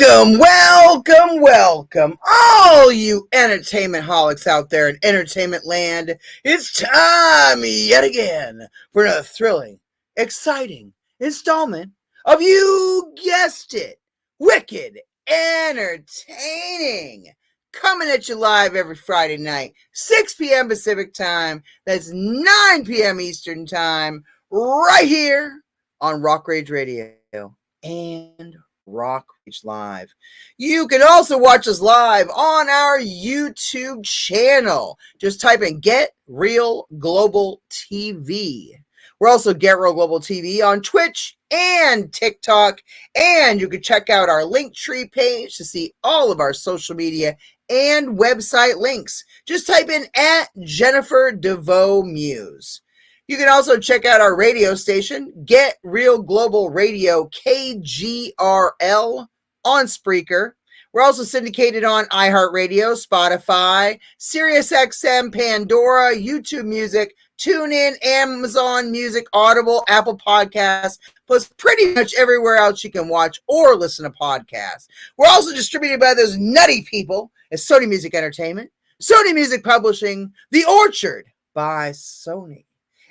Welcome, all you entertainment holics out there in entertainment land. It's time yet again for another thrilling, exciting installment of, you guessed it, Wicked Entertaining. Coming at you live every Friday night, 6 p.m. Pacific time. That's 9 p.m. Eastern time, right here on Rock Rage Radio and Rock Rage Live. You can also watch us live on our YouTube channel. Just type in Get Real Global TV. We're also Get Real Global TV on Twitch and TikTok. And you can check out our Linktree page to see all of our social media and website links. Just type in @Jennifer DeVoe Muse. You can also check out our radio station, Get Real Global Radio, KGRL, on Spreaker. We're also syndicated on iHeartRadio, Spotify, SiriusXM, Pandora, YouTube Music, TuneIn, Amazon Music, Audible, Apple Podcasts, plus pretty much everywhere else you can watch or listen to podcasts. We're also distributed by those nutty people at Sony Music Entertainment, Sony Music Publishing, The Orchard by Sony,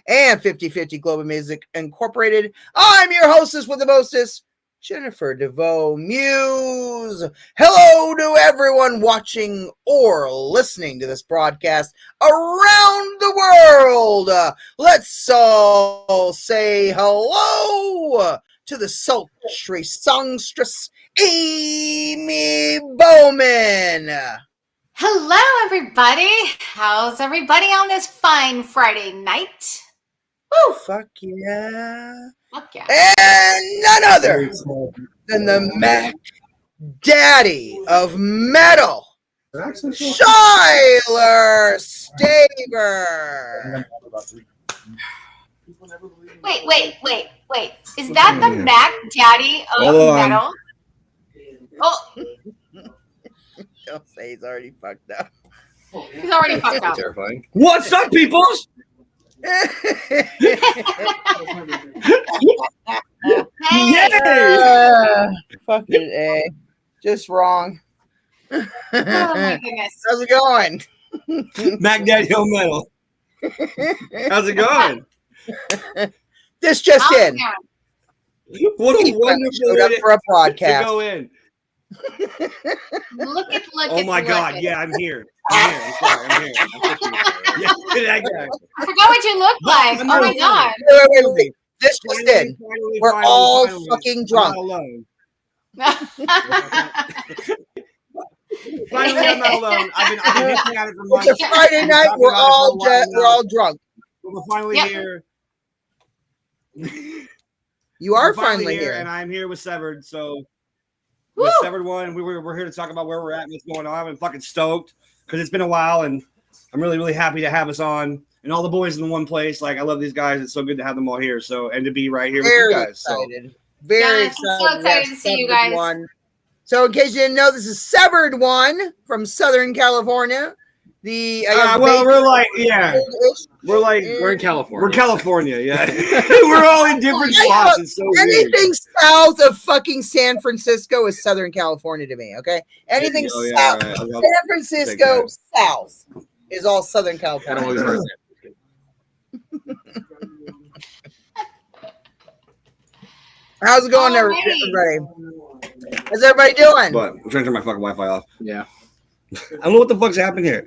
and 50/50 Global Music Incorporated. I'm your hostess with the mostest, Jennifer DeVoe Muse. Hello to everyone watching or listening to this broadcast around the world. Let's all say hello to the sultry songstress, Amy Bowman. Hello, everybody. How's everybody on this fine Friday night? Woo! Fuck yeah. Fuck yeah. And none other than the Mac Daddy of Metal, Shyler Staver. Wait. Is that the Mac Daddy of Metal? Oh. Don't say he's already fucked up. He's already fucked up. Terrifying. What's up, peoples? Fucking A. Just wrong. Oh my goodness. How's it going? Mac Daddy of Metal. How's it going? This just in. What a wonderful way for a to podcast. go in. Look at Oh my God! Yeah, I'm here. I'm here. I'm here. Yeah, that guy. I forgot what you look like. Oh my God. Wait. This just in. We're all fucking drunk. Finally, I'm not alone. I've been hitting at it for months. It's a Friday night. We're all drunk. We're finally here. You are finally here, and I'm here with Severed. So. With Severed One, we're here to talk about where we're at and what's going on. I'm fucking stoked because it's been a while, and I'm really, really happy to have us on and all the boys in one place. Like, I love these guys. It's so good to have them all here. So, and to be right here with you guys. Excited. Very excited. I'm so excited to see you guys. So, in case you didn't know, this is Severed One from Southern California. We're in California. We're California, yeah. We're all in different spots. It's so anything weird. South of fucking San Francisco is Southern California to me, okay? Anything south, right. San Francisco south is all Southern California. How's it going there, everybody? How's everybody doing? But I'm trying to turn my fucking Wi-Fi off. Yeah. I don't know what the fuck's happening here.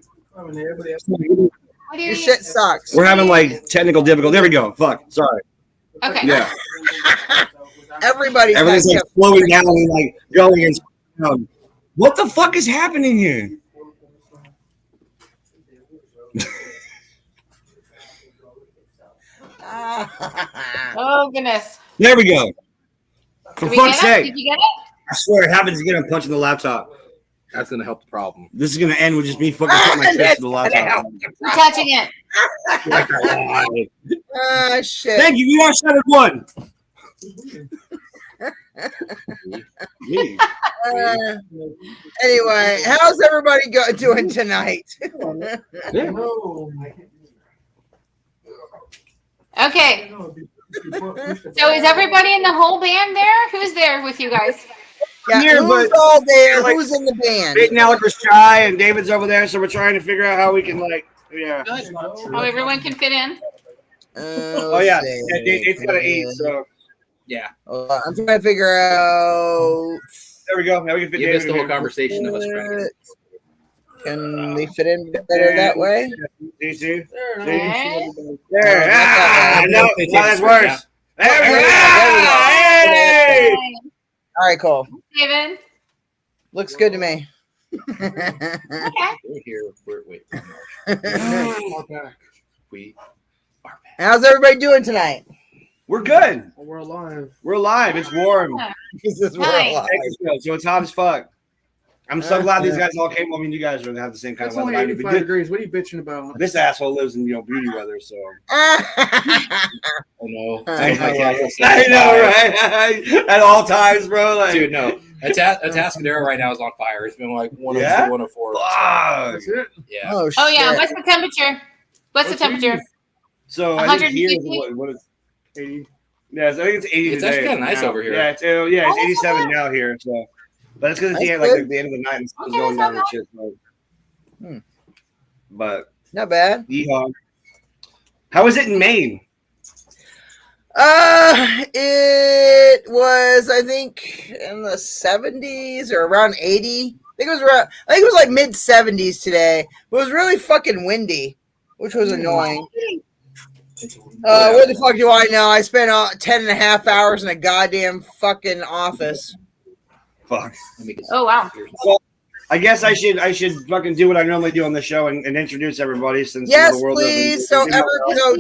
Your shit sucks. We're having like technical difficulty. There we go. Fuck. Sorry. Okay. Yeah. Everything's like slowing down and like going and down. What the fuck is happening here? Oh goodness. There we go. For fuck's sake. Did you get it? I swear it happens again. I'm punching the laptop. That's going to help the problem. This is going to end with just me fucking putting my fist to the laptop. I'm touching it. Shit. Thank you. You are Severed One. Anyway, how's everybody doing tonight? Okay. So is everybody in the whole band there? Who's there with you guys? Yeah, here, who's but all there? like, Who's in the band? Big and Alec was shy, and David's over there, so we're trying to figure out how we can Oh, everyone can fit in. Oh yeah, Dave's got an 8, so Yeah. I'm trying to figure out. there we go. Now we can fit You David missed the in whole here. conversation of us trying to get Can they fit in better that way? See? Okay. There. Ah, No, that's worse. There we go. Hey! All right, cool. David. Looks good to me. Okay. We're here. Wait. We are back. How's everybody doing tonight? We're good. We're alive. We're live. It's warm. Jesus, we're Nice. alive. So it's hot as fuck. I'm so glad these guys all came. Well, I mean, you guys are have the same kind It's of only weather. 85 degrees. What are you bitching about? This asshole lives in beauty weather, so I know. I know, right? At all times, bro. Like, Dude, no. Atascadero right now is on fire. It's been like 102, Yeah? 104. fuck. That's it. Yeah. Oh, shit. Oh yeah. What's the temperature? What's the temperature? So I think here is 150? what is 80? Yeah, I think it's 80 It's today. actually kinda nice now. over here. Yeah, it's 87 now here. So, but it's because it's That's like good. the end of the night and stuff's Okay, going that's down and not shit. So. Hmm. But Not bad. yeehaw. How is it in Maine? It was, I think, in the 70s or around 80. I think it was like mid 70s today. It was really fucking windy, which was annoying. What the fuck do I know? I spent 10 and a half hours in a goddamn fucking office. Fuck. Let me get Oh wow. I guess I should fucking do what I normally do on the show and introduce everybody since Yes, the world please. doesn't. So,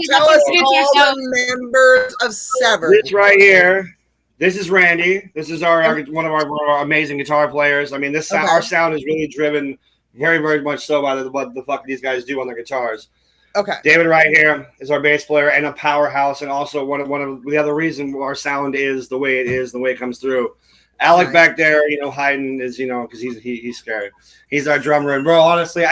tell us all the members of Severed. This right here. This is Randy. This is one of our amazing guitar players. I mean, our sound is really driven very, very much so by what the fuck these guys do on their guitars. Okay. David right here is our bass player and a powerhouse, and also one of the other reason our sound is the way it is, the way it comes through. Alec Right. back there, hiding is because he's scary. He's our drummer, and bro, honestly,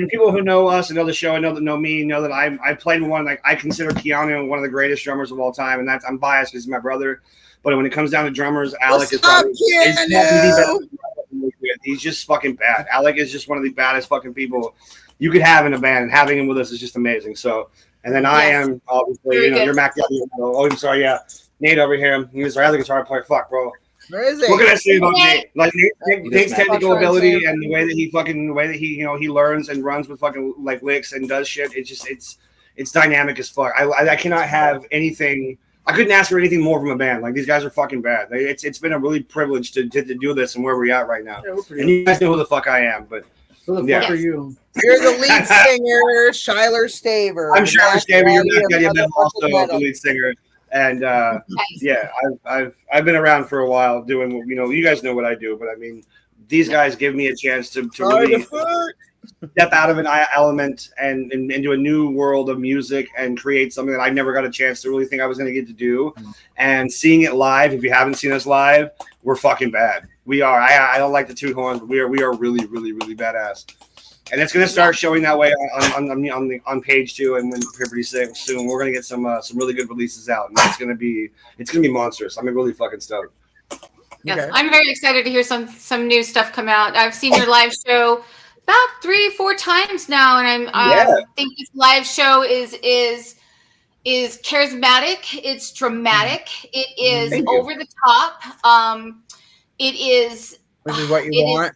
people who know us and know the show and know me know that I played with one. Like, I consider Keanu one of the greatest drummers of all time, and I'm biased because he's my brother. But when it comes down to drummers, Alec is up, Keanu? He's just fucking bad. Alec is just one of the baddest fucking people you could have in a band, and having him with us is just amazing. So, and then I Yes. am obviously, Very good. you're Mac. Oh, I'm sorry, yeah, Nate over here. He's our other guitar player. Fuck, bro. Where is What it? can I say about Okay. Nate? Like Nate's does technical not. ability and the way that he learns and runs with fucking like licks and does shit. It's dynamic as fuck. I cannot have anything. I couldn't ask for anything more from a band. Like, these guys are fucking bad. It's been a really privilege to do this and where we're at right now. Yeah, we're pretty And you guys know who the fuck I am, but Who the Yeah. fuck are you? You're the lead singer, Shyler Staver. I'm sure Staver, you're not Daddy of getting also the Metal. lead singer. And Nice. yeah, I've been around for a while doing you guys know what I do, but I mean, these guys give me a chance to really step out of an element and into a new world of music and create something that I never got a chance to really think I was going to get to do. And seeing it live, if you haven't seen us live, we're fucking bad. We are. I don't like the toot horns, but we are really, really, really badass. And it's going to start showing that way on page 2, and then pretty soon we're going to get some really good releases out, and it's going to be monstrous. I'm really fucking stoked. Yes, Okay. I'm very excited to hear some new stuff come out. I've seen your live show about 3-4 times now, and I think this live show is charismatic. It's dramatic. It is Thank you. over the top. It is Which is what you It is- want.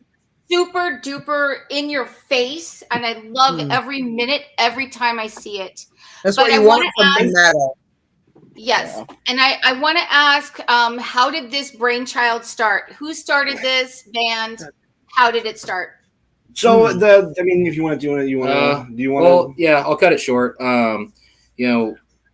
super duper in your face, and I love every minute, every time I see it. That's but what I you want wanna from the metal. Yes. Yeah. And I want to ask, how did this brainchild start? Who started this band? How did it start? So if you want to do it, do you want to? Well, yeah, I'll cut it short.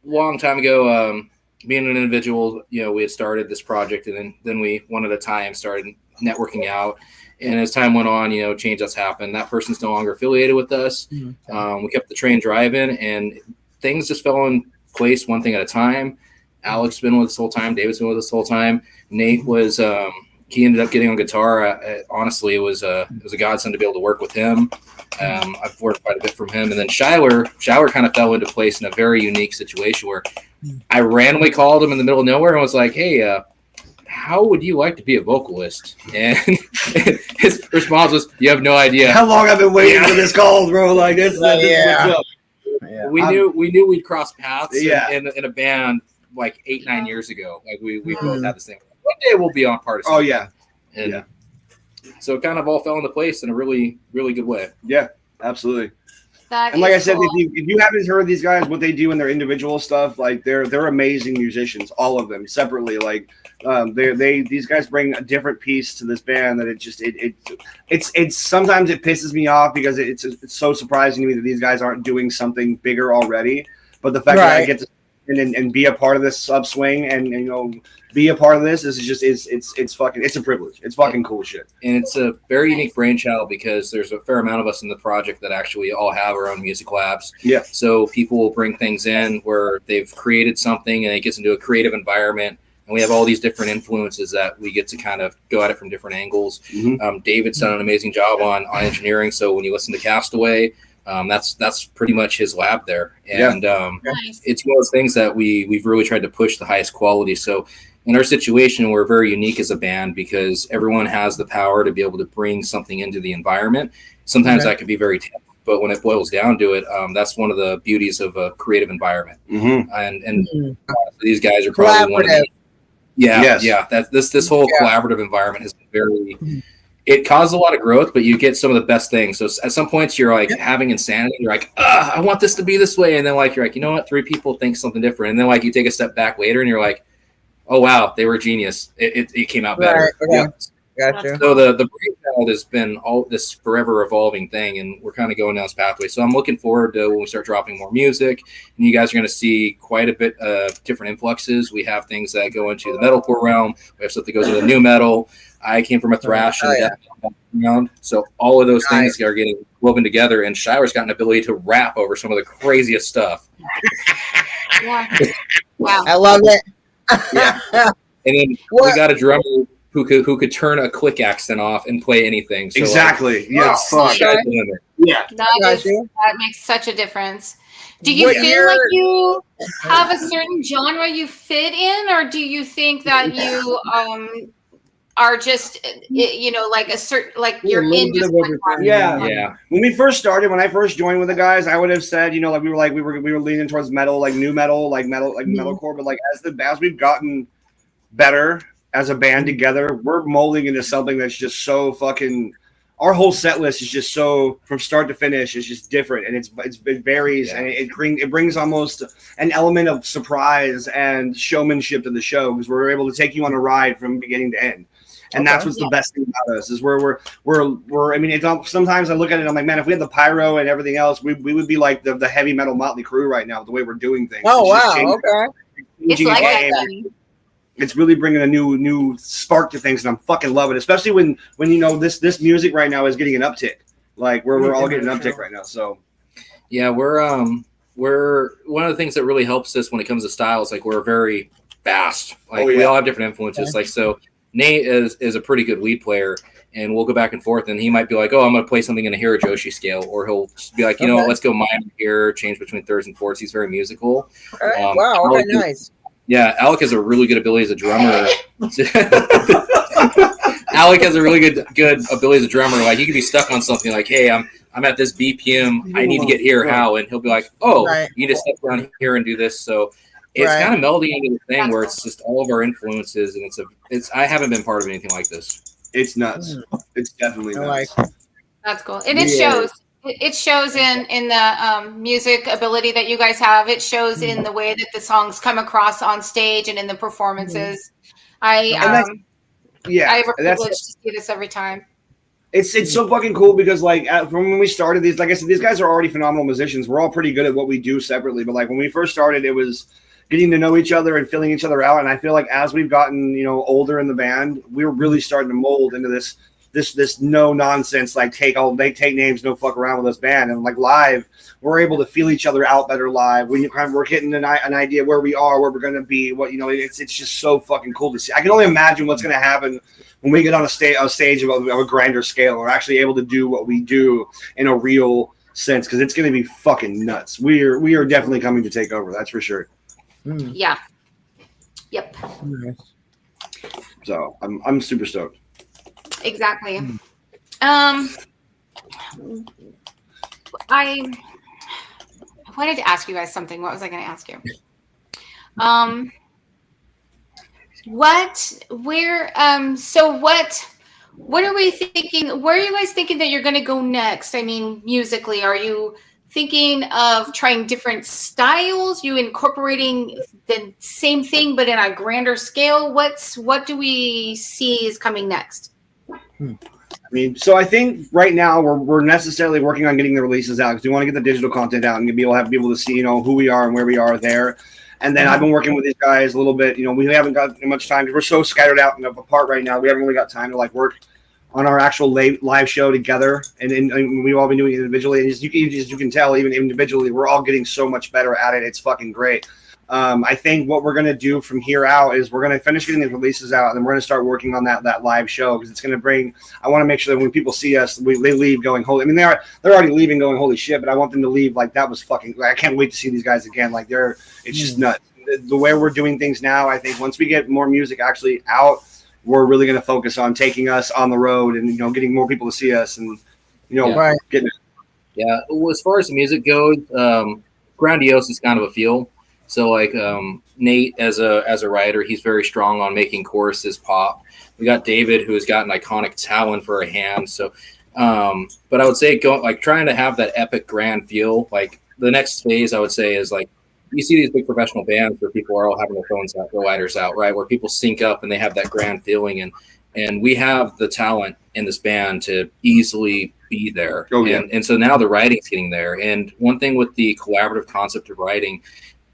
Long time ago, being an individual, we had started this project, and then we one at a time started networking out. And as time went on, changes happened. That person's no longer affiliated with us. We kept the train driving, and things just fell in place one thing at a time. Alec's been with us the whole time. David's been with us the whole time. Nate was he ended up getting on guitar. Honestly, it was a godsend to be able to work with him. I've worked quite a bit from him. And then Shyler kind of fell into place in a very unique situation where I randomly called him in the middle of nowhere and was like, hey, how would you like to be a vocalist? And his response was, you have no idea. How long I've been waiting for this call, bro? Like this, this is what's up. Yeah. We knew we'd cross paths Yeah. in a band like 8-9 years ago. Like we both had this thing. One day we'll be on Partisan. Oh yeah, And yeah. so it kind of all fell into place in a really, really good way. Yeah, absolutely. That And like I is said, cool. if you haven't heard these guys, what they do in their individual stuff, like they're amazing musicians, all of them separately. Like these guys bring a different piece to this band that it's sometimes it pisses me off because it's so surprising to me that these guys aren't doing something bigger already. But the fact that I get to and be a part of this upswing and you know be a part of this is just it's a privilege. It's fucking cool shit. And it's a very unique brainchild because there's a fair amount of us in the project that actually all have our own music labs. Yeah. So people will bring things in where they've created something and it gets into a creative environment. And we have all these different influences that we get to kind of go at it from different angles. Mm-hmm. David's done an amazing job on engineering. So when you listen to Castaway, that's pretty much his lab there. And Nice. it's one of those things that we've really tried to push the highest quality. So in our situation, we're very unique as a band because everyone has the power to be able to bring something into the environment. Sometimes that can be very tense, but when it boils down to it, that's one of the beauties of a creative environment. Mm-hmm. And these guys are probably one of the this whole collaborative environment has been very. It caused a lot of growth, but you get some of the best things. So at some points you're like having insanity. You're like, I want this to be this way. And then like, you're like, you know what? 3 people think something different. And then like you take a step back later and you're like, oh, wow, they were genius. It came out better. Right, okay. Gotcha. So the brainchild has been all this forever evolving thing, and we're kind of going down this pathway. So I'm looking forward to when we start dropping more music, and you guys are going to see quite a bit of different influxes. We have things that go into the metalcore realm. We have stuff that goes into new metal. I came from a thrash and death metal background, so all of those things are getting woven together. And Shiler's got an ability to rap over some of the craziest stuff. Yeah. Wow. I love it. Yeah. And then we got a drummer who could turn a click accent off and play anything. So Exactly. Yes. fuck. Yeah. That makes such a difference. Do you feel like you have a certain genre you fit in, or do you think that you are just like a certain you're in just one genre? Yeah. When I first joined with the guys, I would have said, we were leaning towards metal, like new metal, like metalcore. But like as we've gotten better as a band together, we're molding into something that's just so fucking. Our whole set list is just so from start to finish is just different, and it varies, and it brings almost an element of surprise and showmanship to the show because we're able to take you on a ride from beginning to end. And that's what's the best thing about us is we're I mean, sometimes I look at it and I'm like, man, if we had the pyro and everything else, we would be like the heavy metal Motley Crue right now, the way we're doing things. Oh, wow. Okay. It's like that. It's really bringing a new spark to things, and I'm fucking loving it, especially when this music right now is getting an uptick. Like we're all getting an uptick right now. So yeah, we're one of the things that really helps us when it comes to styles. Like we're very fast. Like we all have different influences. Like so. Nate is a pretty good lead player, and we'll go back and forth, and he might be like, oh, I'm going to play something in a Hirajoshi scale, or he'll be like, let's go minor here, change between thirds and fourths. He's very musical. Wow, okay, nice. Yeah, Alec has a really good ability as a drummer. Alec has a really good ability as a drummer. Like, he could be stuck on something like, hey, I'm at this BPM, I need to get here, how? And he'll be like, oh, you need to step down here and do this. So it's kind of melding into the thing where it's just all of our influences, and it's I haven't been part of anything like this. It's nuts. It's definitely nuts. That's cool, and it shows. It shows in the music ability that you guys have. It shows in the way that the songs come across on stage and in the performances. I have a privilege to see this every time. It's so fucking cool because like from when we started these, like I said, these guys are already phenomenal musicians. We're all pretty good at what we do separately, but like when we first started, it was getting to know each other and filling each other out. And I feel like as we've gotten, older in the band, we're really starting to mold into this no nonsense, like they take names, no fuck around with us band. And like live, we're able to feel each other out better live. We're getting an idea where we are, where we're going to be, it's just so fucking cool to see. I can only imagine what's going to happen when we get on a stage of a grander scale. We're actually able to do what we do in a real sense. Cause it's going to be fucking nuts. We are definitely coming to take over. That's for sure. Yeah. Yep. So I'm super stoked. Exactly. I wanted to ask you guys something. What was I going to ask you? What are we thinking? Where are you guys thinking that you're going to go next? I mean, musically, are you thinking of trying different styles? You incorporating the same thing, but in a grander scale? What do we see is coming next? I mean, so I think right now we're necessarily working on getting the releases out because we want to get the digital content out and be able to see, who we are and where we are there. And then I've been working with these guys a little bit. We haven't got much time because we're so scattered out and apart right now. We haven't really got time to work on our actual live show together. And we've all been doing it individually. And as you can tell, even individually, we're all getting so much better at it. It's fucking great. I think what we're going to do from here out is we're going to finish getting these releases out, and then we're going to start working on that live show because it's going to bring. I want to make sure that when people see us, they leave going holy. I mean, they're already leaving going holy shit, but I want them to leave like that was fucking. I can't wait to see these guys again. It's just nuts. The way we're doing things now, I think once we get more music actually out, we're really going to focus on taking us on the road and getting more people to see us and getting. Yeah, well, as far as the music goes, Grandiose is kind of a feel. So Nate as a writer, he's very strong on making choruses pop. We got David, who has got an iconic talon for a hand. So, but I would say trying to have that epic grand feel. The next phase I would say is you see these big professional bands where people are all having their phones out, their lighters out, right? Where people sync up and they have that grand feeling, and we have the talent in this band to easily be there. Oh, yeah. And so now the writing's getting there. And one thing with the collaborative concept of writing,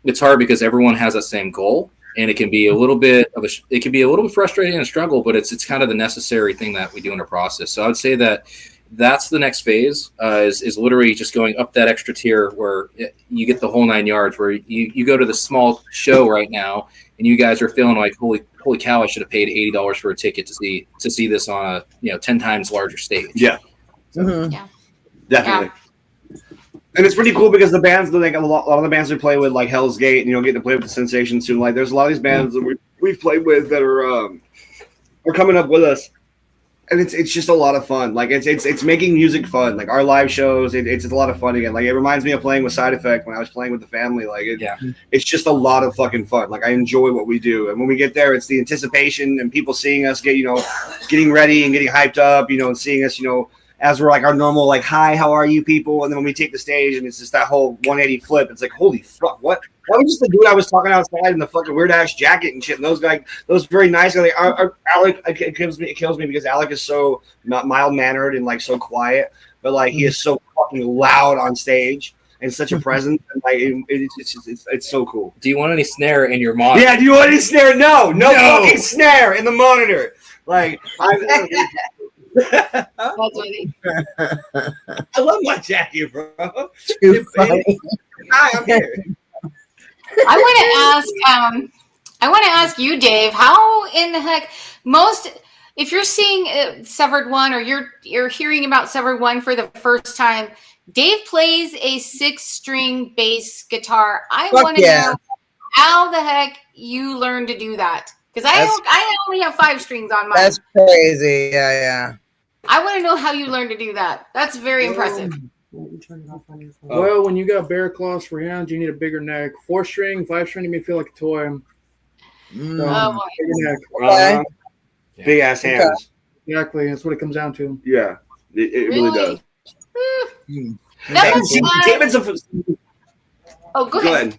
it's hard because everyone has that same goal, and it can be a little bit frustrating and a struggle, but it's kind of the necessary thing that we do in a process. So I would say that's the next phase is literally just going up that extra tier where you get the whole 9 yards, where you go to the small show right now and you guys are feeling like, holy cow, I should have paid $80 for a ticket to see this on a 10 times larger stage. Yeah. Mm-hmm. Yeah. Definitely. Yeah. And it's pretty cool because the bands, a lot of the bands we play with, like Hell's Gate, and getting to play with the Sensation soon. There's a lot of these bands that we've played with that are coming up with us, and it's just a lot of fun. It's making music fun. Our live shows, it's a lot of fun again. It reminds me of playing with Side Effect when I was playing with the family. It's just a lot of fucking fun. I enjoy what we do, and when we get there, it's the anticipation and people seeing us getting ready and getting hyped up, and seeing us, as we're our normal, hi, how are you people? And then when we take the stage and it's just that whole 180 flip, it's holy fuck, what? That was just the dude I was talking outside in the fucking weird ass jacket and shit. And those guys, those very nice guys, Alec, it kills me because Alec is so mild mannered and so quiet, but he is so fucking loud on stage and such a presence. And it's so cool. Do you want any snare in your monitor? Yeah, do you want any snare? No fucking snare in the monitor. That's funny. I love my jacket, bro. Too funny. Hi, I'm here. I want to ask you, Dave, how in the heck if you're seeing Severed One or you're hearing about Severed One for the first time, Dave plays a 6-string bass guitar. I want to know how the heck you learned to do that, because I only have 5 strings on mine. That's crazy. Yeah. I want to know how you learned to do that. That's very impressive. Well, when you got bear claws for hands, you need a bigger neck. 4-string, 5-string, you may feel like a toy. Oh, Bigger neck. Big ass hands. Exactly, that's what it comes down to. Yeah, it really does. That must David's go ahead.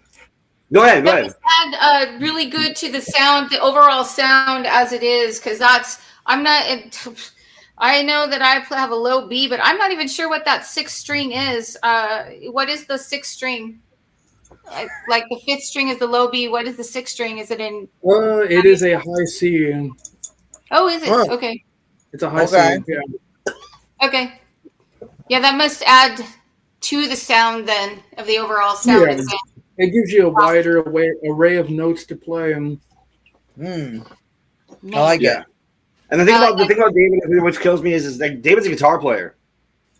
Go ahead. That must add really good to the sound, the overall sound as it is, because I know that I have a low B, but I'm not even sure what that 6th string is. What is the 6th string? The 5th string is the low B. What is the 6th string? Is it in? It is a high C. Oh, is it? Okay. It's a high C. Yeah. Okay. Yeah, that must add to the sound then of the overall sound. Yeah. It gives you a wider array of notes to play. And I like it. And the thing about David, which kills me, is David's a guitar player.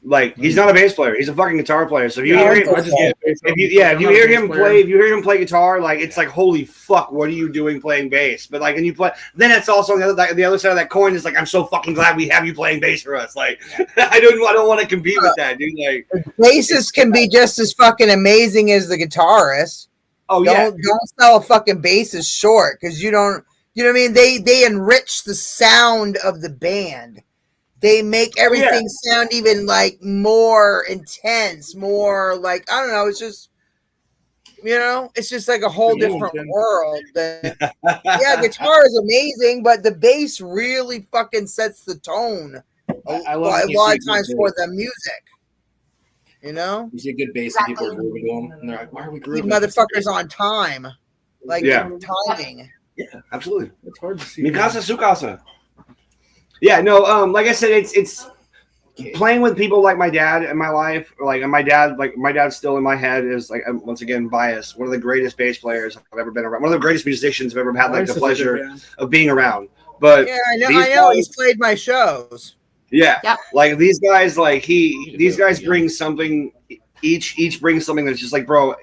Like he's not a bass player; he's a fucking guitar player. So if you Yeah, hear him, I just get bass. if you I'm not a hear bass him player. play, if you hear him play guitar, like it's like holy fuck, what are you doing playing bass? But like, and you play, then it's also the other side of that coin is like, I'm so fucking glad we have you playing bass for us. Like, I don't want to compete with that, dude. Like, Bassist can be just as fucking amazing as the guitarist. oh yeah, Don't sell a fucking bassist short because you don't. You know what I mean? They enrich the sound of the band. They make everything sound even like more intense, more like I don't know. It's just, you know, it's just like a whole different world. Yeah, guitar is amazing, but the bass really fucking sets the tone. I A love lot of times for the music. You know, you see a good bass and people are grooving to them, and they're like, "Why are we keep grooving?" motherfuckers on time, like timing. yeah, absolutely. It's hard to see. Mikasa Sukasa. Yeah, no, like I said, it's playing with people like my dad in my life, and my dad's still in my head is like once again biased. One of the greatest bass players I've ever been around. One of the greatest musicians I've ever had like the pleasure of being around. But yeah, I know. He's played my shows. Yeah, Yep. like these guys, these guys bring something. Each brings something that's just like, bro.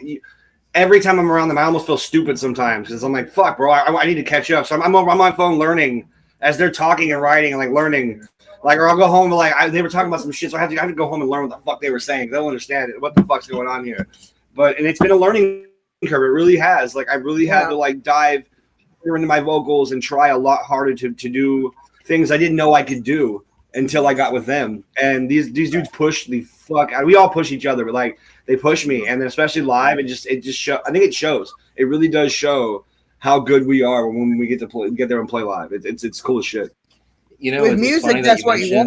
Every time I'm around them, I almost feel stupid sometimes because I'm like, fuck, bro, I need to catch up. So I'm on my phone learning as they're talking and writing and like learning. Like, or I'll go home and like they were talking about some shit, so I have to go home and learn what the fuck they were saying. They'll understand it. What the fuck's going on here? And it's been a learning curve. It really has. Like I really had to like dive into my vocals and try a lot harder to do things I didn't know I could do until I got with them. And these dudes push the fuck out. We all push each other, but like they push me, and then especially live, it just show. I think it shows. It really does show how good we are when we get there and play live. It's cool as shit. You know, With it's music, funny that's that what you you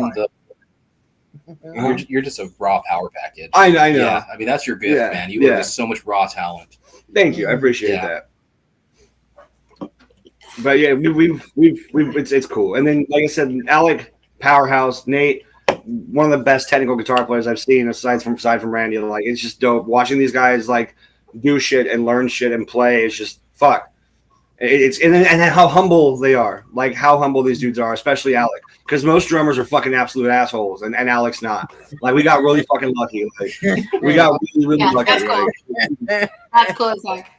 mentioned you're just a raw power package. I know. Yeah, I mean that's your gift, man. You have just so much raw talent. Thank you. I appreciate that. But yeah, we've it's cool. And then like I said, Alec, powerhouse, Nate, one of the best technical guitar players I've seen aside from Randy. Like it's just dope watching these guys like do shit and learn shit and play. It's just fuck. And how humble they are, like how humble these dudes are, especially Alec, because most drummers are fucking absolute assholes, and Alec's not. Like we got really fucking lucky. Like we got really lucky. That's cool. That's cool as heck.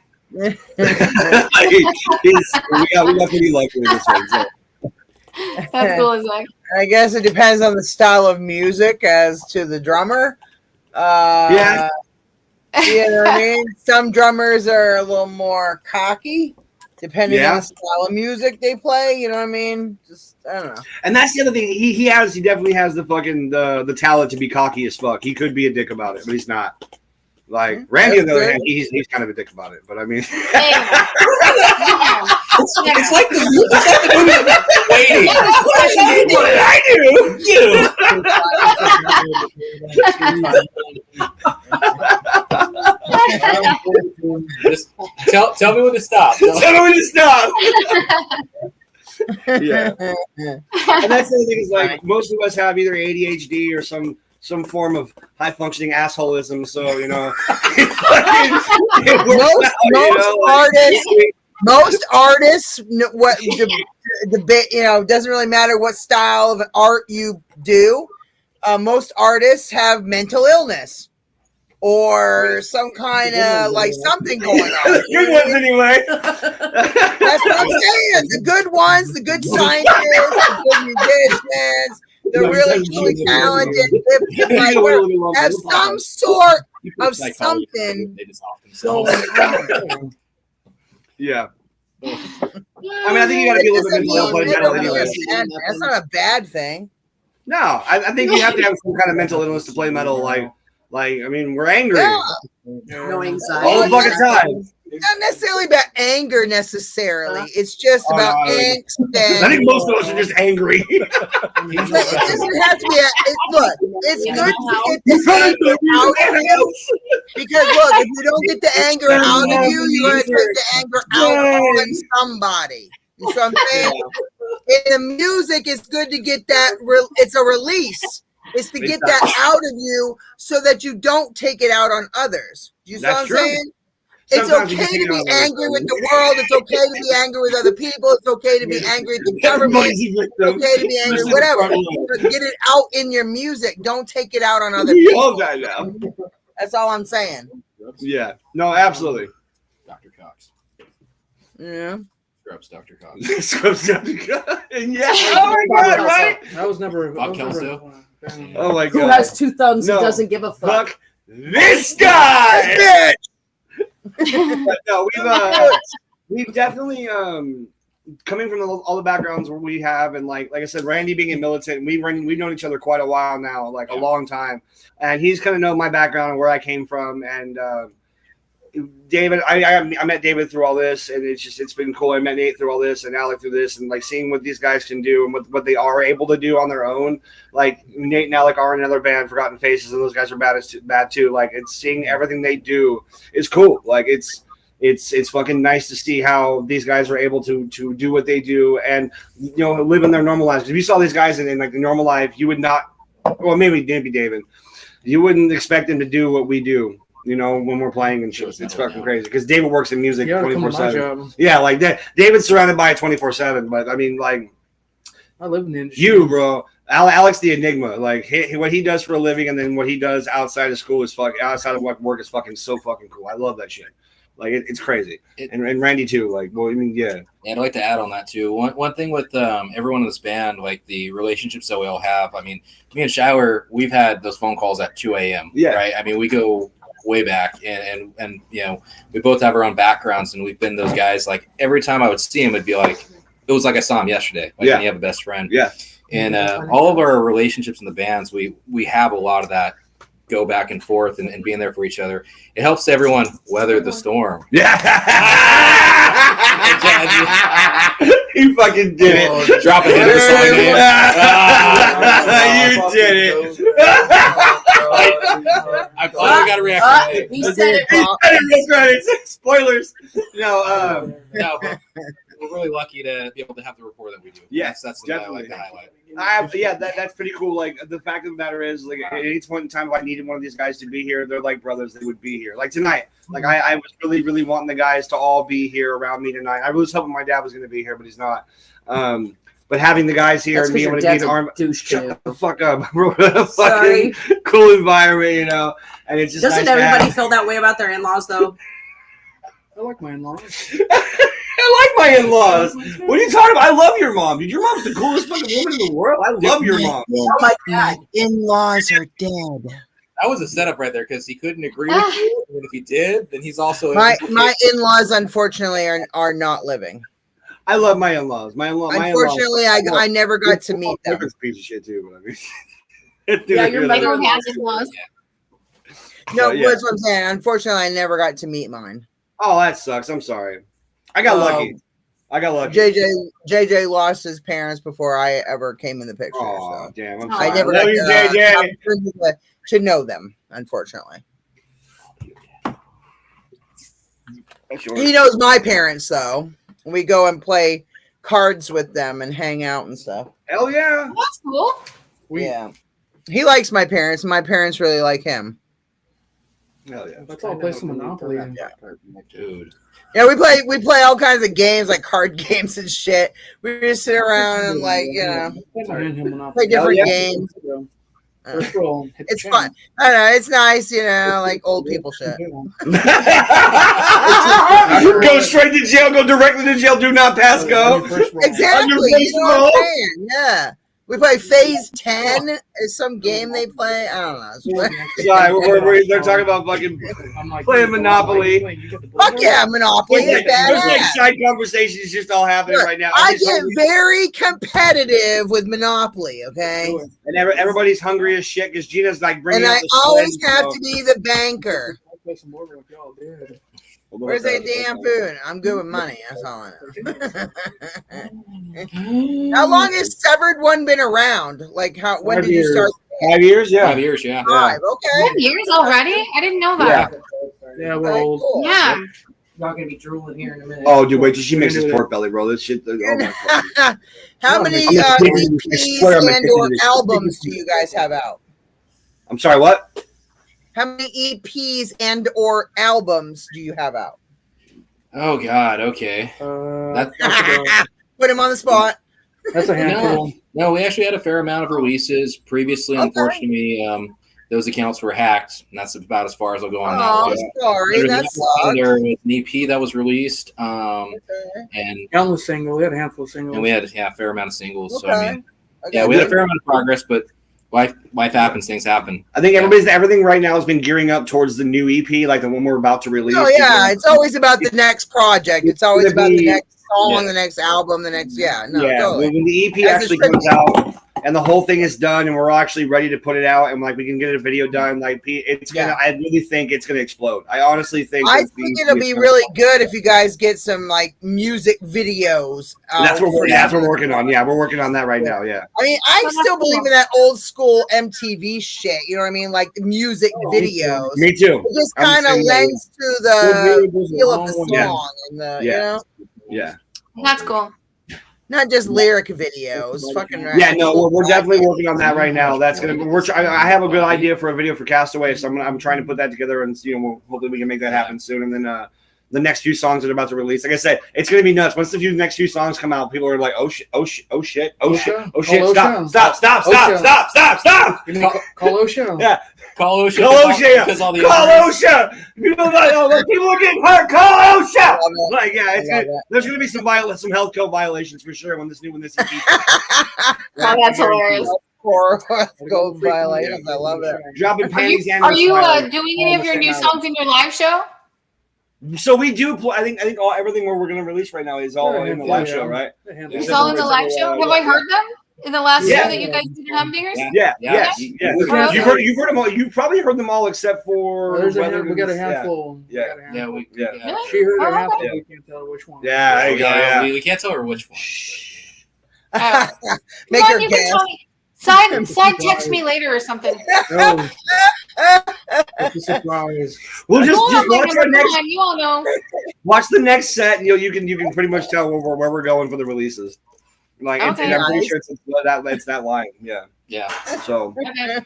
Like, we got pretty lucky with this one. So. That's cool as heck. I guess it depends on the style of music as to the drummer. Yeah. You know what I mean? Some drummers are a little more cocky, depending on the style of music they play. You know what I mean? Just I don't know. And that's the other thing. He definitely has the fucking the talent to be cocky as fuck. He could be a dick about it, but he's not. Like Randy, on the other hand, he's kind of a dick about it. But I mean, it's like the movie Waiting. What did I do? Just tell me when to stop. Tell me when to stop. Yeah, and that's the thing is like most of us have either ADHD or some form of high functioning assholism. So you know, most artists, what the bit, you know, doesn't really matter what style of art you do. Most artists have mental illness or some kind of like something going on. Good ones anyway. That's what I'm saying. The good ones, the good scientists, the good musicians, the really, really talented, have some sort of something going on. Yeah. I mean, I think you got to be a little bit mental anyway. That's not a bad thing. No, I think you have to have some kind of mental illness to play metal. Like I mean, we're angry. Yeah. No anxiety. All the fucking time. Not necessarily about anger necessarily. It's just about angst. I think most of us are just angry. It doesn't have to be. Look, it's good to get the anger out of you. Because look, if you don't get the anger out of you, you're going to take the anger out on somebody. You know what I'm saying? In the music, it's good to get that. It's a release. It's to get that out of you so that you don't take it out on others. You see what I'm saying? It's Sometimes you okay just take to it be out on angry with everybody. the world. It's okay to be angry with other people. It's okay to be angry at the government. Everybody's a It's victim. okay to be angry, Listen, whatever. front line. But get it out in your music. Don't take it out on other We people. all die now. That's all I'm saying. Yeah. No, absolutely. Dr. Cox. Yeah. Scrubs, Dr. Cox. Scrubs Dr. Cox. Yeah. Oh my God, right? That was never. Bob that was never Kelso? a fan. Oh my Who God. has two thumbs No. and doesn't give a fuck? Fuck this guy. But no, we've definitely coming from all the backgrounds where we have, and like I said, Randy being a militant, we've known each other quite a while now, like a long time, and he's kind of known my background and where I came from, and David, I met David through all this, and it's been cool. I met Nate through all this, and Alec through this, and like seeing what these guys can do and what they are able to do on their own. Like Nate and Alec are in another band, Forgotten Faces, and those guys are bad too. Like it's seeing everything they do is cool. Like it's fucking nice to see how these guys are able to do what they do and live in their normal lives. If you saw these guys in like the normal life, you would not. Well, maybe David, you wouldn't expect them to do what we do. When we're playing and shit, it's fucking crazy. Because David works in music 24/7. Yeah, like that. David's surrounded by it 24/7. But I mean, like, I live in the industry. you, bro, Alex the Enigma. Like what he does for a living, and then what he does outside of school is outside of work is fucking so fucking cool. I love that shit. Like it's crazy. And Randy too. Like, well, I mean, yeah. And I'd like to add on that too. One thing with everyone in this band, like the relationships that we all have. I mean, me and Shower, we've had those phone calls at 2 a.m. Yeah. Right. I mean, we go way back, and we both have our own backgrounds, and we've been those guys. Like every time I would see him, it'd be like it was like I saw him yesterday. Like when you have a best friend. Yeah. And all of our relationships in the bands, we have a lot of that. Go back and forth and being there for each other. It helps everyone weather the storm. Yeah. You fucking did it. Drop a hit of the song, man. You did it. I finally got a reaction. He said it, Bob. Real credits. Spoilers. No, but we're really lucky to be able to have the rapport that we do. Yes, that's what I definitely. like to highlight. That's pretty cool. Like the fact of the matter is, like at any point in time, if I needed one of these guys to be here, they're like brothers. They would be here. Like tonight, like I was really, really wanting the guys to all be here around me tonight. I was hoping my dad was going to be here, but he's not. But having the guys here That's and being able to be an arm, shut the fuck up, bro. Sorry. Fucking cool environment, and it's just Doesn't nice everybody feel that way about their in-laws, though? I like my in-laws. I like my in-laws. What are you talking about? I love your mom, dude. Your mom's the coolest fucking woman in the world. I love your mom. Oh my God. In-laws are dead. That was a setup right there because he couldn't agree with you, and if he did, then he's also My in-laws, unfortunately, are not living. I love my in-laws. Unfortunately, I never got to meet them. Piece of shit too, but I mean, Yeah, your I don't mother- have in-laws. No, yeah. that's what I'm saying. Unfortunately, I never got to meet mine. Oh, that sucks. I'm sorry. I got lucky. JJ lost his parents before I ever came in the picture. Oh, So damn. I'm I sorry. I never love got you, the JJ. opportunity to know them, unfortunately. He knows my parents, though. We go and play cards with them and hang out and stuff. Hell yeah. That's cool. Yeah. He likes my parents. My parents really like him. Hell yeah. Let's all play some Monopoly. dude. Yeah, we play all kinds of games, like card games and shit. We just sit around and play different games. First roll, hit the It's chain. fun. I don't know. It's nice, like old people shit. Go straight to jail. Go directly to jail. Do not pass go. Exactly. On your You know what roll. I'm saying? Yeah. We play Phase 10. Is some game they play? I don't know. Sorry, they're talking about fucking playing Monopoly. Fuck yeah, Monopoly is There's like badass. side conversations just all happening Look, right now. I get very competitive with Monopoly, okay? And everybody's hungry as shit because Gina's like bringing. And up I the always sled, have to be the banker. Where's that damn food? I'm good with money. That's all I know. How long has Severed One been around? Like, when did you start? 5 years? Yeah. 5 years, yeah. 5. Okay. 10 years already? I didn't know that. Yeah, we're Okay, old. cool. Yeah. Not gonna be drooling here in a minute. Oh, dude, wait till she makes this pork belly, bro. This shit. Oh my God. How many I'm gonna take EPs it- I swear I'm gonna and take or it. albums do you guys have out? I'm sorry, what? How many EPs and or albums do you have out? Oh God. Okay. Put him on the spot. That's a handful. No, we actually had a fair amount of releases previously. Okay. Unfortunately, those accounts were hacked, and that's about as far as I'll go on that Oh, one. sorry, There's that sucks. there was an EP that was released, Okay. and Countless single. We had a handful of singles. we had a fair amount of singles. So Okay. I mean, yeah, we had a fair amount of progress, but life happens, things happen. I think everything right now has been gearing up towards the new EP, like the one we're about to release. Oh yeah, it's always about the next project. It's always about the next song, Yeah. the next album, the next When the EP As it actually should comes be. out and the whole thing is done and we're actually ready to put it out and like we can get a video done, like it's gonna. I really think it's gonna explode. I honestly think. I think it'll be really good if you guys get some like music videos. That's what we're working on. Yeah, we're working on that right now. Yeah. I mean, I still believe in that old school MTV shit. You know what I mean? Like the music videos. Me too. It just I'm kind of saying lends to the feel of the song and the you know, Yeah. That's cool. not just lyric videos. Fucking right. Yeah, no, we're definitely working on that right now. That's gonna. I have a good idea for a video for Castaway, so I'm trying to put that together, and hopefully we can make that happen soon. And then the next few songs that are about to release, like I said, it's gonna be nuts. Once the next few songs come out, people are like, oh shit, stop, stop. Call Osha. Yeah. Call OSHA. Call OSHA. Because all the Call others- OSHA. People are getting hurt. Call OSHA. Like, yeah, I there's gonna be some health code violations for sure when this EP. Oh, that's hilarious. Gold violations. I love it. Dropping panties and Are you smiling. doing any of your new songs in your live show? So we do. I think everything we're going to release right now is all in the live show, right? It's all in the live show. Have I heard them in the last show that you guys did in Humdingers? Yeah. Yeah. You've heard them all. You probably heard them all except for. We got a handful. Yeah. She heard Oh, a handful. okay. We can't tell which one. Yeah, there you go. Yeah. We can't tell her which one. Oh. Make Come her on, you can guess. tell me. Side text me later or something. Oh, it's a surprise. We'll just Come watch on, our next. you all know. Watch the next set. And you can pretty much tell where we're going for the releases. Like, Okay. and I'm pretty sure it's that line. Yeah. Yeah. So. Okay.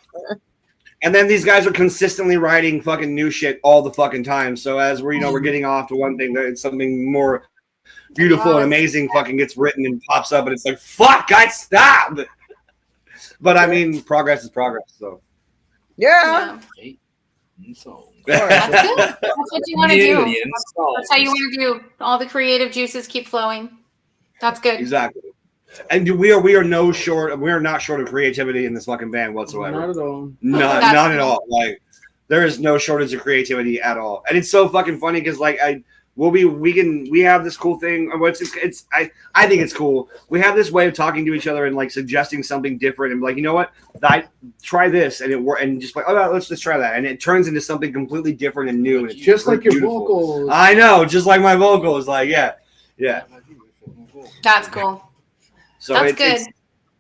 And then these guys are consistently writing fucking new shit all the fucking time. So as we're getting off to one thing, it's something more beautiful and amazing fucking gets written and pops up, and it's like, fuck, guys, stop. But I mean, progress is progress. So Yeah. So That's good. That's what you want to do. Millions. That's how you want to do. All the creative juices keep flowing. That's good. exactly. And we are not short of creativity in this fucking band whatsoever. Not at all. Not at all. Like there is no shortage of creativity at all. And it's so fucking funny because like we have this cool thing. I think it's cool. We have this way of talking to each other and like suggesting something different and like, you know what? Try this and and just like, oh, let's just try that. And it turns into something completely different and new. And it's Just like your beautiful. vocals. I know, just like my vocals. Like, yeah. That's cool. So That's it's good.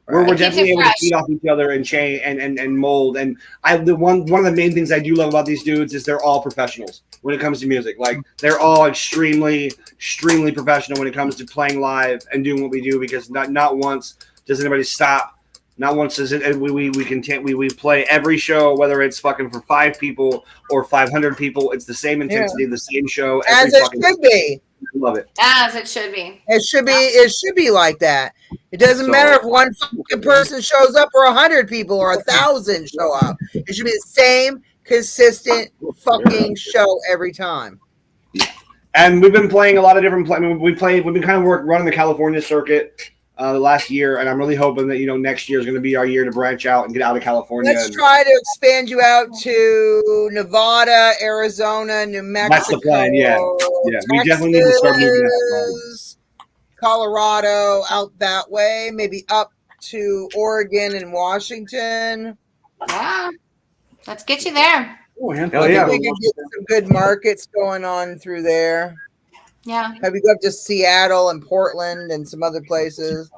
we're It keeps definitely it able to fresh. feed off each other and change and mold. And one of the main things I do love about these dudes is they're all professionals when it comes to music. Like they're all extremely professional when it comes to playing live and doing what we do, because not once does anybody stop. Not once does it. We play every show, whether it's fucking for 5 people or 500 people. It's the same intensity, the same show. As it should be. Love it. As it should be. It should be like that. It doesn't matter if one fucking person shows up or 100 people or 1,000 show up. It should be the same consistent fucking show every time. And we've been playing a lot of different. We've been kind of running the California circuit the last year, and I'm really hoping that next year is going to be our year to branch out and get out of California. Let's try to expand you out to Nevada, Arizona, New Mexico. That's the plan. Yeah. We definitely need to start moving that. Texas, Colorado, out that way, maybe up to Oregon and Washington. Yeah. Let's get you there. Oh, Hell yeah. We can get some good markets going on through there. Yeah. Have you go up to Seattle and Portland and some other places?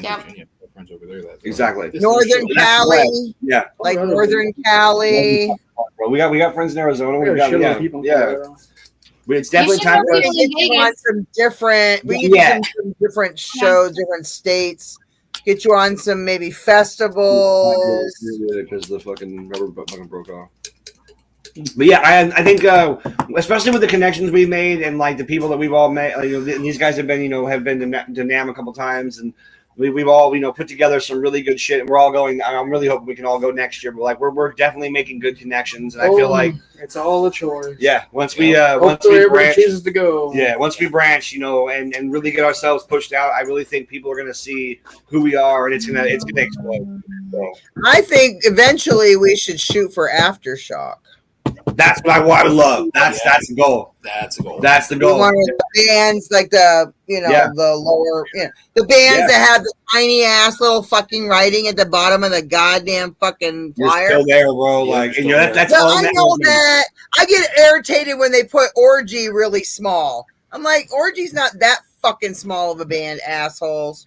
Yep. Exactly. Northern Cali, Yeah. like Northern Cali. Well, we got friends in Arizona. We got a shitload of people in Yeah. Colorado. It's definitely should time go for us. to We want some different. We need some different shows, different states. get you on some maybe festivals. Because the fucking rubber fucking broke off. But yeah, I think especially with the connections we've made and like the people that we've all met, these guys have been to NAMM a couple times, and we've all put together some really good shit, and we're all going. I'm really hoping we can all go next year. But like we're definitely making good connections, and I feel like it's all a choice. Yeah, once we branch, chooses to go. Yeah, once we branch, and really get ourselves pushed out, I really think people are gonna see who we are, and it's gonna explode. So. I think eventually we should shoot for Aftershock. That's what I would love. That's the goal. That's a goal. That's the goal. One of the bands like the lower the bands that have the tiny ass little fucking writing at the bottom of the goddamn fucking flyer. You're still there, bro. Like, and that's all. I know that. I get irritated when they put Orgy really small. I'm like, Orgy's not that fucking small of a band, assholes.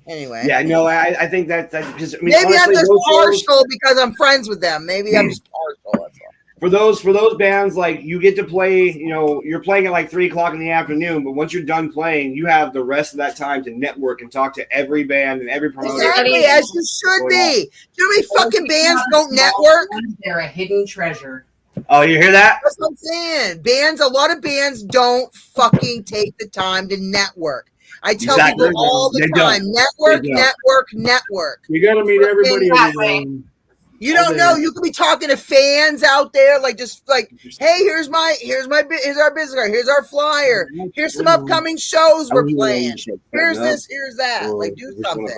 Anyway. Yeah, no, I think that's because maybe honestly, I'm just partial because I'm friends with them. Maybe I'm just partial. That's all. For those bands, like you get to play, you're playing at like 3:00 in the afternoon, but once you're done playing, you have the rest of that time to network and talk to every band and every promoter. Exactly, as you should be. Too many fucking bands don't network. They're a hidden treasure. Oh, you hear that? That's what I'm saying. A lot of bands don't fucking take the time to network. I tell people all the time, network. You got to meet everybody. You don't know. You could be talking to fans out there, like just like, hey, here's our business card, here's our flyer, here's some upcoming shows we're playing. Here's this, here's that. Like, do something. A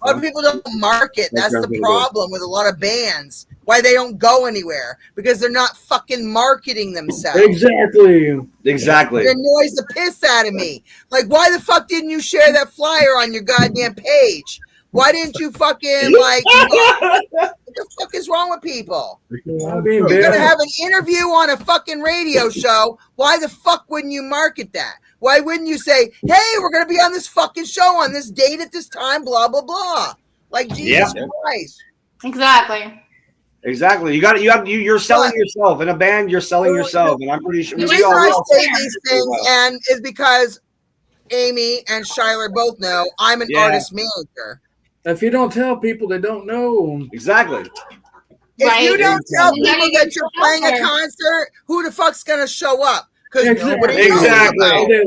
lot of people don't market. That's the problem with a lot of bands. Why they don't go anywhere, because they're not fucking marketing themselves. Exactly. It annoys the piss out of me. Like, why the fuck didn't you share that flyer on your goddamn page? Why didn't you fucking what the fuck is wrong with people? You're gonna have an interview on a fucking radio show. Why the fuck wouldn't you market that? Why wouldn't you say, hey, we're gonna be on this fucking show on this date at this time, blah blah blah? Like, Jesus Christ. Exactly. You're selling yourself. In a band, you're selling yourself. And I'm pretty sure the reason I say these things and is because Amy and Shyler both know I'm an artist manager. If you don't tell people, they don't know. Exactly. If you don't tell people that you're playing a concert, who the fuck's gonna show up? Because nobody knows about it.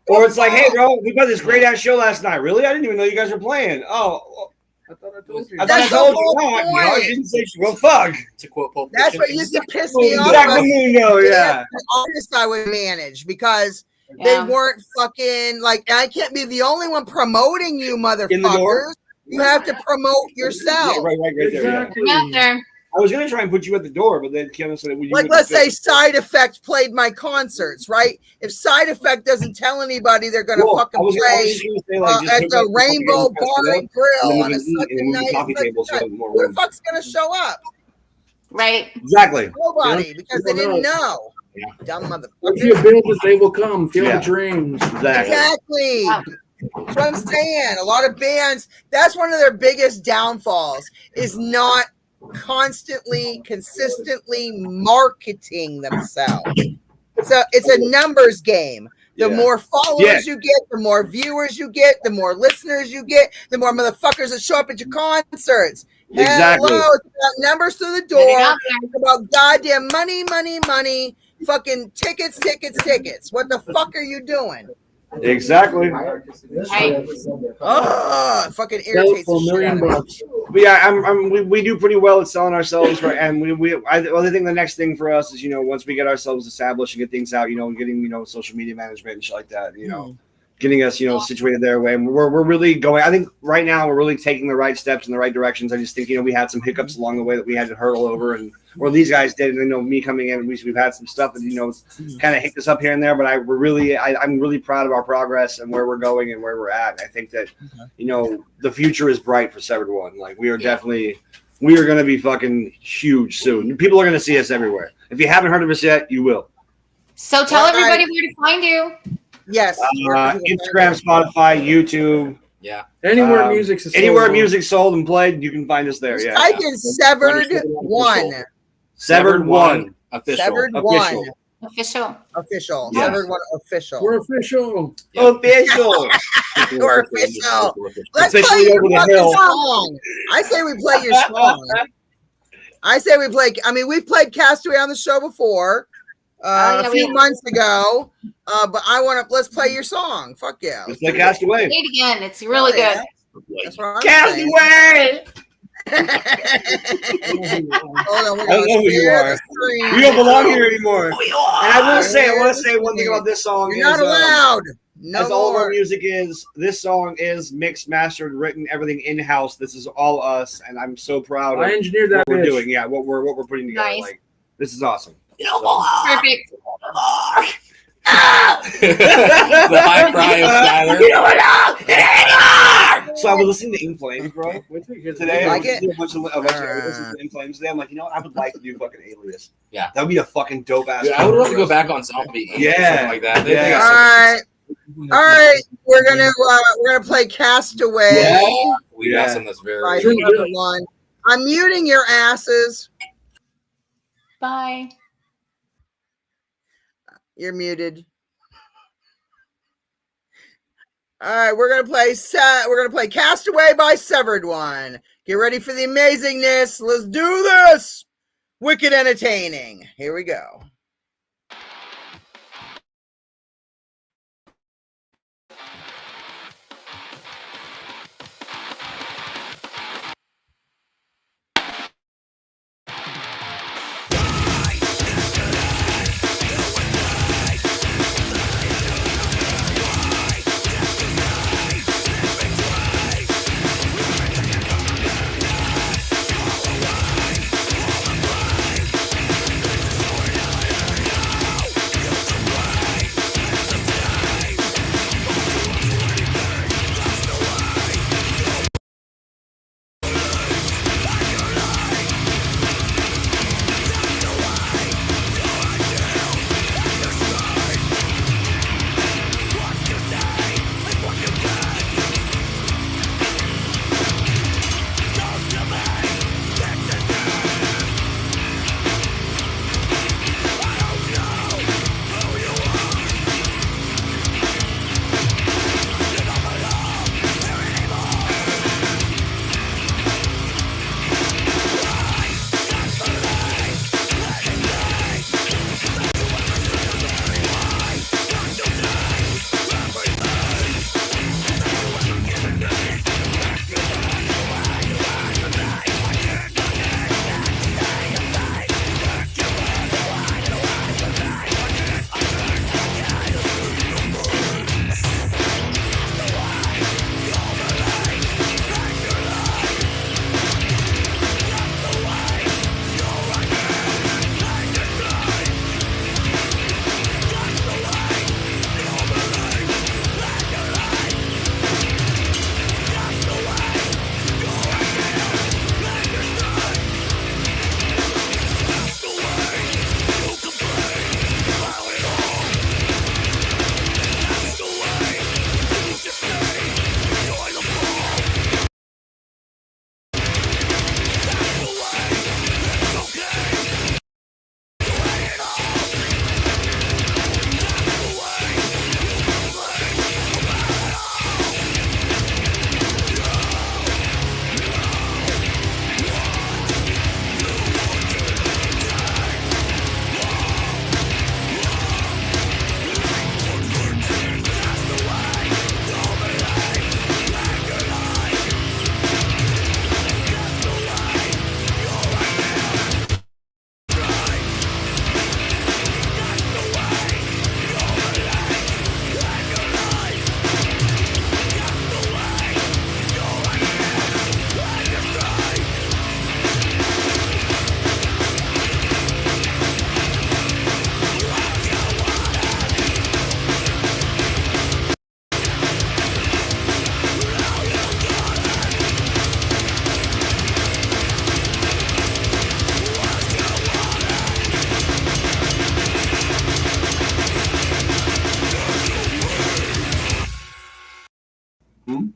Or it's like, hey, bro, we got this great ass show last night. Really? I didn't even know you guys were playing. Oh, I thought I told you. I told you not. I didn't say, well, fuck. To quote Pulp That's what used to piss me off. Yeah. The artists I would manage because they weren't fucking like. I can't be the only one promoting you, motherfuckers. You have to promote yourself. Yeah, right there. Exactly. I was gonna try and put you at the door, but then Kevin said, like, let's say Side Effect played my concerts, right? If Side Effect doesn't tell anybody they're gonna fucking play at the Rainbow Bar and Grill on a Sunday night, who the fuck's gonna show up? Right. Exactly. Nobody, because they didn't know. Yeah. Dumb motherfucker. If you build it, they will come. Feel the dreams. Exactly. That's what I'm saying. A lot of bands, that's one of their biggest downfalls, is not consistently marketing themselves. So it's a numbers game. The more followers you get, the more viewers you get, the more listeners you get, the more motherfuckers that show up at your concerts. Exactly. Hello, it's about numbers through the door. It's about goddamn money. Fucking tickets. What the fuck are you doing? Exactly. Oh, fucking irritates the shit out of me. But yeah, we do pretty well at selling ourselves, right? And I think the next thing for us is, once we get ourselves established and get things out, getting, social media management and shit like that, getting us, situated their way. And we're really going, I think right now we're really taking the right steps in the right directions. I just think, we had some hiccups along the way that we had to hurdle over, or these guys did. And me coming in, we've had some stuff that, kind of hicked us up here and there, but I'm really proud of our progress and where we're going and where we're at. I think that, the future is bright for Severed One. Like, we are definitely, we are going to be fucking huge soon. People are going to see us everywhere. If you haven't heard of us yet, you will. So tell everybody where to find you. Yes. Instagram, Spotify, YouTube. Yeah. Anywhere music's sold. Anywhere music's sold and played, you can find us there. Type in Severed One. Severed One. Official. Severed One. Official. Official. Yes. Severed One official. We're official. Official. We're official. Let's Officially play your over the fucking hill. song. I say we play your song. I say we play. I mean, we've played Castaway on the show before a few months ago, but I want to. Let's play your song. Fuck yeah. It's like Castaway. Play it again. It's really good. That's what I'm saying. Castaway. Hold on, I don't know who you are. You don't belong here anymore. And I want to say one thing about this song. You're not allowed. As all of our music is, this song is mixed, mastered, written, everything in house. This is all us, and I'm so proud. I engineered that. What we're doing, yeah, what we're putting together. Nice. Like, this is awesome. Perfect. The high cry of Skyler. So I was listening to In Flames, bro. Today, I like listened to it? a bunch of listened to In Flames today. I'm like, you know what? I would like to do fucking Alias. Yeah. That would be a fucking dope ass. Dude, I would love to go back on Zombie. Yeah. Something like that. They All got right, we're gonna play Castaway. Yeah. We got Yeah. some that's very. By Severed One. I'm muting your asses. Bye. You're muted. All right, we're gonna play Castaway by Severed One. Get ready for the amazingness. Let's do this. Wicked entertaining. Here we go.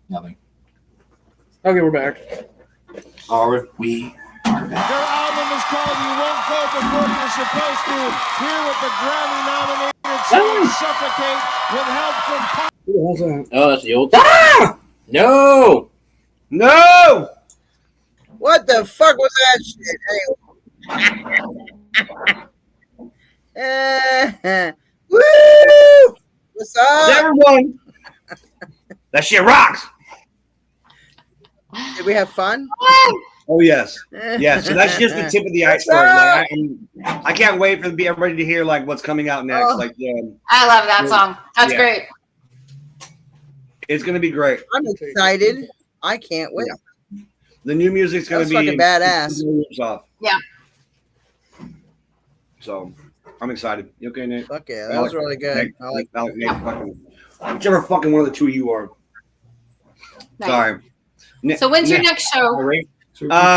Nothing. Okay, we're back. Are We are back. Their album is is called You Won't Go Before You're Supposed to. Here with the Grammy-nominated song Suffocate with help from Pop. Who the hell's that? Oh, that's the old. Ah! No. No. What the fuck was that shit? Woo! What's up? Everyone. That shit rocks. Did we have fun? Oh yes, yeah. So that's just the tip of the iceberg. Like, I can't wait for everybody to hear like what's coming out next. Oh. Like, I love that song. That's Yeah. great. it's gonna be great. I'm excited. I can't wait. The new music's gonna That's be fucking badass. Off. Yeah. So I'm excited. You okay, Nick? Fuck yeah, that was really good. Nick, I like Nick, whichever fucking one of the two of you are. Nice. Sorry. Nick, So when's your Nick. next show?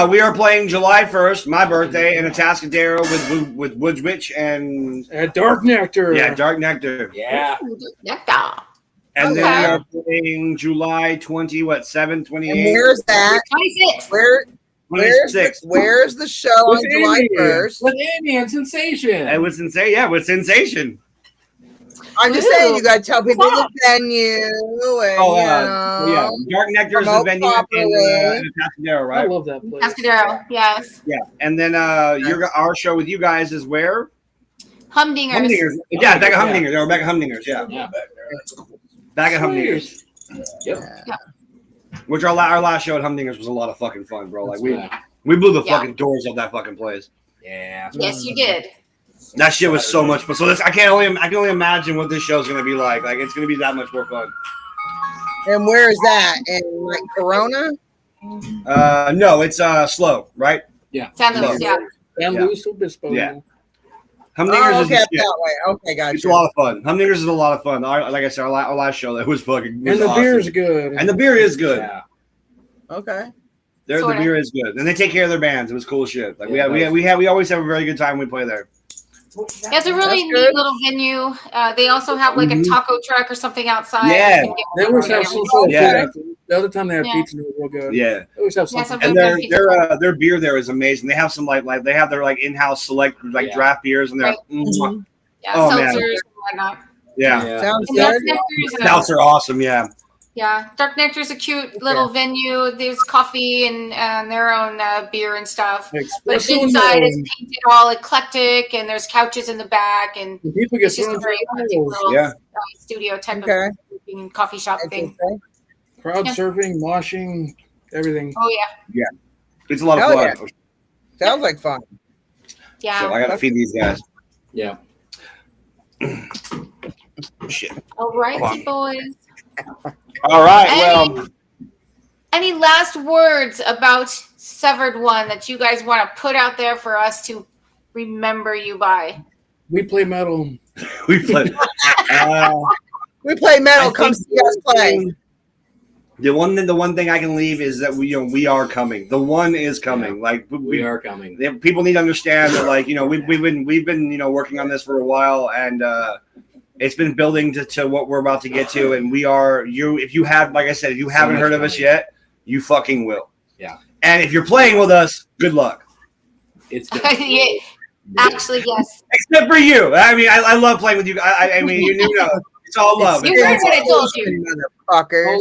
We are playing July 1st, my birthday, in Atascadero with Woods Witch and Dark Nectar. Dark Nectar. Yeah. Yeah. And then Okay. we are playing July 7, 28. And where's that? 26. Where's the show on With July Amy. 1st? With Amy and Sensation. It was insane. Yeah, with Sensation. I'm just Ooh. saying, you got to tell people the venue. And, Yeah. Dark Nectar is the promote venue properly. in Atascadero, I right? love that place. Cascadero. Yes. Yeah. And then our show with you guys is where? Humdingers. Humdingers. Yeah, back at Humdingers. They were back at Humdingers. Yeah. Yeah. Back at Humdingers. Yep. Which our last show at Humdingers was a lot of fucking fun, bro. Like we Yeah. blew the Yeah. fucking doors off that fucking place. Yeah. Yes, you did. That shit was so much fun. So I can only imagine what this show's gonna be like. Like it's gonna be that much more fun. And where is that? In like Corona? No, it's slow, right? San Luis, yeah. San Yeah. Luis Obispo. Yeah. Oh, Humdingers okay, is up the shit. that way. Okay, gotcha. It's a lot of fun. Humdingers is a lot of fun. Like I said, our last show that was fucking And the awesome. beer's good. And the beer is good. Yeah. Okay. The Sorta. beer is good, and they take care of their bands. It was cool shit. Like Yeah, we always have a very good time when we play there. It's a really That's neat good. little venue. They also have like a taco truck or something outside. Yeah. You can get They always have some sort of Yeah. food after. The other time they have Yeah. pizza, and it was real good. Yeah, They always have Yeah, something. some and good their beer there is amazing. They have some like they have their like in-house select like Yeah. draft beers, and they're Right. mwah. Yeah, Oh, man. seltzers and whatnot. yeah. Sounds And Dark good. Nectar's Stouts are awesome. Yeah, Dark Nectar's a cute little venue. There's coffee and their own beer and stuff. But Espresso inside is and painted all eclectic, and there's couches in the back, and people get it's just a thrown very for eclectic balls. little Yeah. studio type Okay. of coffee shop thing. Okay. Crowd Yeah. surfing, moshing, everything. Oh yeah, it's a lot of Hell fun. yeah. Sounds like fun. yeah. So I gotta feed these guys. Yeah. Shit. All righty, boys. All right. Well, Any last words about Severed One that you guys want to put out there for us to remember you by? We play metal. we played. We play metal. I Come think see us play. The one thing I can leave is that we are coming. The one is coming. Like We are coming. people need to understand that, like, we've been working on this for a while, and it's been building to what we're about to get to, and we are if you have, like I said, if you haven't much heard of us coming. yet, you fucking will. Yeah. And if you're playing with us, good luck. It's Yeah, actually, yes. Except for you. I mean, I love playing with you. I mean, you know, it's all love. You heard what I told you. Motherfuckers.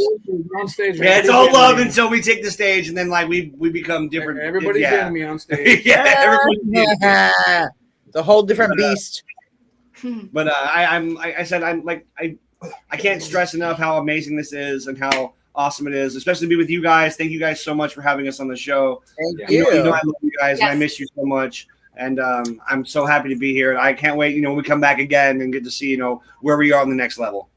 On stage. Yeah, it's all love until we take the stage, and then like we become different. Everybody's yeah. enemy on stage. Yeah, everybody's different. It's a whole different beast. But I can't stress enough how amazing this is and how awesome it is, especially to be with you guys. Thank you guys so much for having us on the show. Thank Yeah. you. You know I love you guys, and I Yes. miss you so much. And I'm so happy to be here. I can't wait, when we come back again and get to see, where we are on the next level.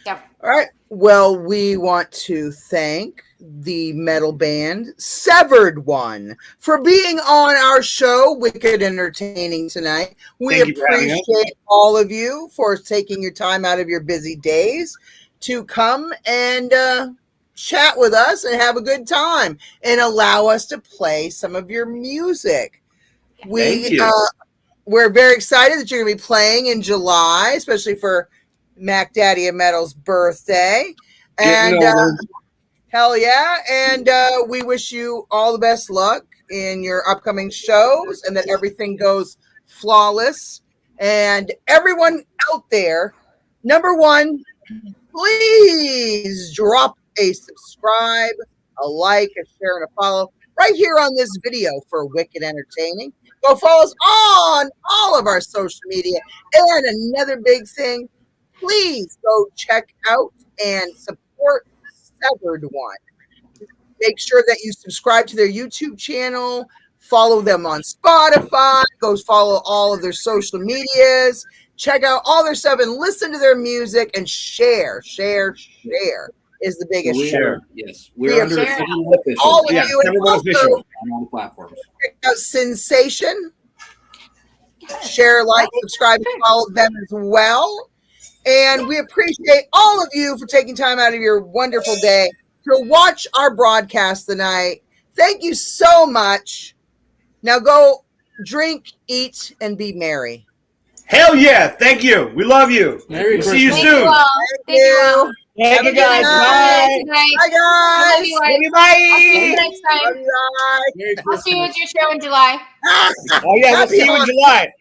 All right. Well, we want to thank the metal band Severed One for being on our show, Wicked Entertaining, tonight. We Thank you for having us. appreciate all of you for taking your time out of your busy days to come and chat with us and have a good time and allow us to play some of your music. Thank you. We're very excited that you're going to be playing in July, especially for Mac Daddy of Metal's birthday. And Getting old. hell yeah. And we wish you all the best luck in your upcoming shows and that everything goes flawless. And everyone out there, number one, please drop a subscribe, a like, a share, and a follow right here on this video for Wicked Entertaining. Go follow us on all of our social media. And another big thing, please go check out and support Severed One. Make sure that you subscribe to their YouTube channel, follow them on Spotify, go follow all of their social medias, check out all their stuff and listen to their music and share is the biggest share. Yes, we're under official. All of you, and also on all the platforms. check out Sensation. Share, like, subscribe, and follow them as well. And we appreciate all of you for taking time out of your wonderful day to watch our broadcast tonight. Thank you so much. Now go drink, eat, and be merry. Hell yeah. Thank you. We love you. Merry We'll see you Christmas. soon. Thank you all. Thank you guys. Bye. Bye. Bye, guys. Love you, Love you, I'll see you bye. next Love time. you guys. Merry I'll see you Christmas. at your show in July. Oh, yeah. We'll Happy see you in holidays. July.